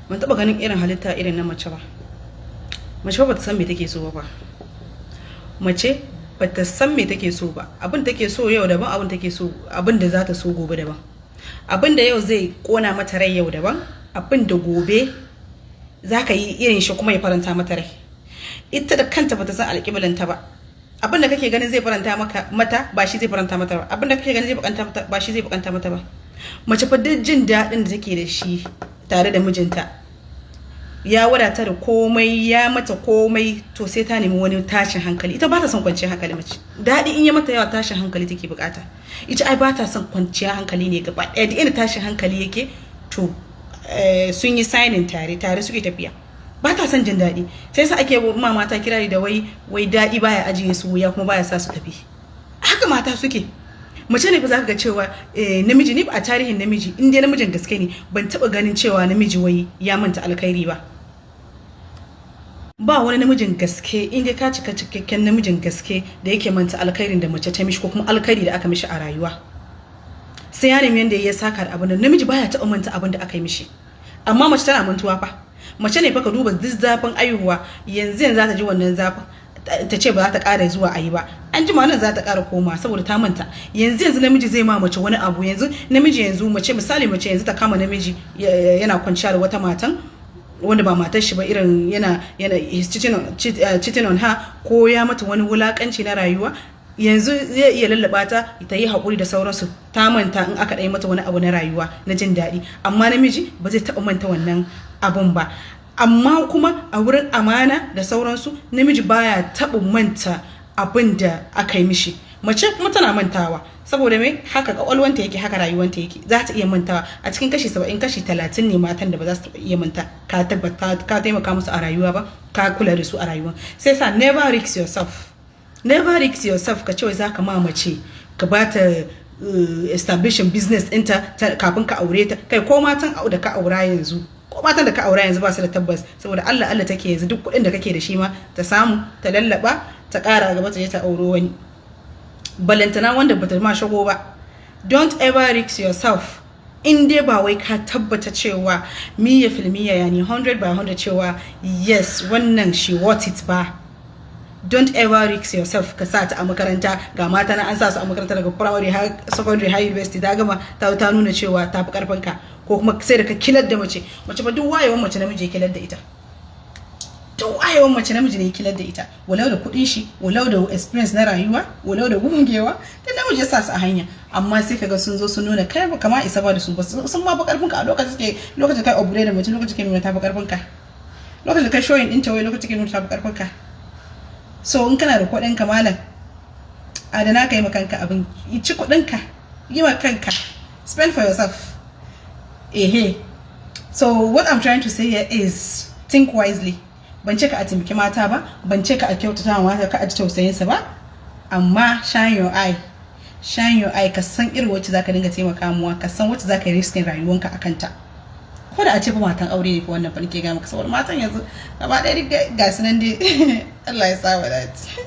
ban taba ganin irin halitta irin na mace ba. Mace ba ta san me take so ba. Mace ba ta san me take so ba. Abin take so yau daban, abin take so, abin da za ta so gobe daban. Abin da yau zai kona mata rai yau daban, abin da gobe za ka yi irin shi kuma ya faranta mata rai. Ita da kanta ba ta san alƙiblanta ba. Abin da kake ganin zai faranta mata ba shi zai faranta mata ba. Abin da kake ganin zai bakanta mata ba shi zai bakanta mata ba. Mace fa duk jin daɗin da take da shi tare da mijinta ya wadata da komai, ya mata komai, to sai ta nemi wani tashin hankali. Ita ba ta son kwanciyar hankali. Mace daɗi in ya mata yawa tashin hankali take bukata. Ita ai ba ta son kwanciyar hankali ne gaba ɗaya. Da ina tashin hankali yake to sun yi signing tare suke tafiya. Ba ta son jin daɗi. Sai sa ake ma mata kirari da wai daɗi baya ajiye su wuya kuma baya sa su tafi. Haka mata suke. Mace ne fa zaka ga cewa namiji ne a tarihin namiji, in dai namijin gaske ne, ban taba ganin cewa namiji wai ya manta alkhairi ba. Ba wani namijin gaske in dai ka cika cikakken namijin gaske da yake manta alkhairin da mace ta mishi ko kuma alkhairi da aka mishi a rayuwa. Sai ya nemi yanda ya saka da abin da namiji baya taɓa manta abin da aka yi mishi. Amma mace tana mantuwa fa. Mace ne fa ka duba duk zafin aihuwa, yanzu za ta ji wannan zafin ta ce ba za ta ƙara zuwa ayi ba, an jima nan za ta ƙara koma saboda ta manta. Yanzu namiji zai ma mace wani abu, namiji mace misali mace yanzu ta kama namiji yana kwanciya da wata matan wanda ba matar shi ba, irin yana cheating on her, ko ya mata wani wulakanci na rayuwa, yanzu zai iya lallaba ta yi haƙuri da sauransu, ta manta in aka ɗaya mata wani abu na rayuwa na jin daɗi. Amma namiji ba zai taɓa manta wannan abun ba. Amma kuma a wurin amana da sauransu namiji baya taɓa manta abin da aka yi mishi. Mace kuma tana mantawa saboda me, haka kwakwalwanta yake, haka rayuwanta yake. Za ta iya mantawa. A cikin kashi 70 kashi 30 ne matan da ba za su taɓa iya manta ka tabbata ka taimaka musu a rayuwa ba, ka kula da su a rayuwa. Sai sa never risk yourself. Never risk yourself ka ce wai za ka ma mace ka ba ta establishing business ɗinta kafin ka aure ta. Kai ko matan da ka aura yanzu, ko matan da ka aura yanzu ba su da tabbas, saboda Allah take yanzu duk kuɗin da kake da shi ma ta samu ta lallaba ta ƙara gaba ta je ta auro wani. Balantana wanda bata ma shago ba. Don't ever risk yourself. In dai ba wai ka tabbata cewa miya filmiya yani 100 by 100 cewa yes wannan she worth it ba. Don't ever risk yourself ka sa ta a makaranta, ga mata na an sa su a makaranta daga primary har secondary har university, ta gama ta nuna cewa ta fi karfin ka, ko kuma sai da ka kilar da mace ba duk wayewan mace namiji ya kilar da ita. Duk wayewan mace namiji ne ya kilar da ita, walau da kuɗin shi, walau da experience na rayuwa, walau da gungewa, da namiji ya sa su a hanya. Amma sai kaga sun zo sun nuna kai ba kama isa ba da su ba, sun ma ba karfin ka a lokacin kai obure da mace, lokacin kai nuna ta fi karfin ka, lokacin kai showing ɗinta wai lokacin kai nuna ta fi karfin ka. So in kana da kuɗin ka malam, adana ka yi makanka abin, ci kuɗin ka, yi makanka, spend for yourself. So what I'm trying to say here is think wisely. Ban ce ka a taimaki mata ba, ban ce ka a kyautata wa mata, ka a ji tausayin sa ba, amma shine your eye, ka san irin wacce zaka dinga taimaka muwa, ka san wacce zaka yi riskin rayuwanka akan ta. Ko da a ce fa matan aure ne ko wannan fa nake ga maka, saboda matan yanzu gaba ɗaya ga su nan dai Allah ya sa wa dace.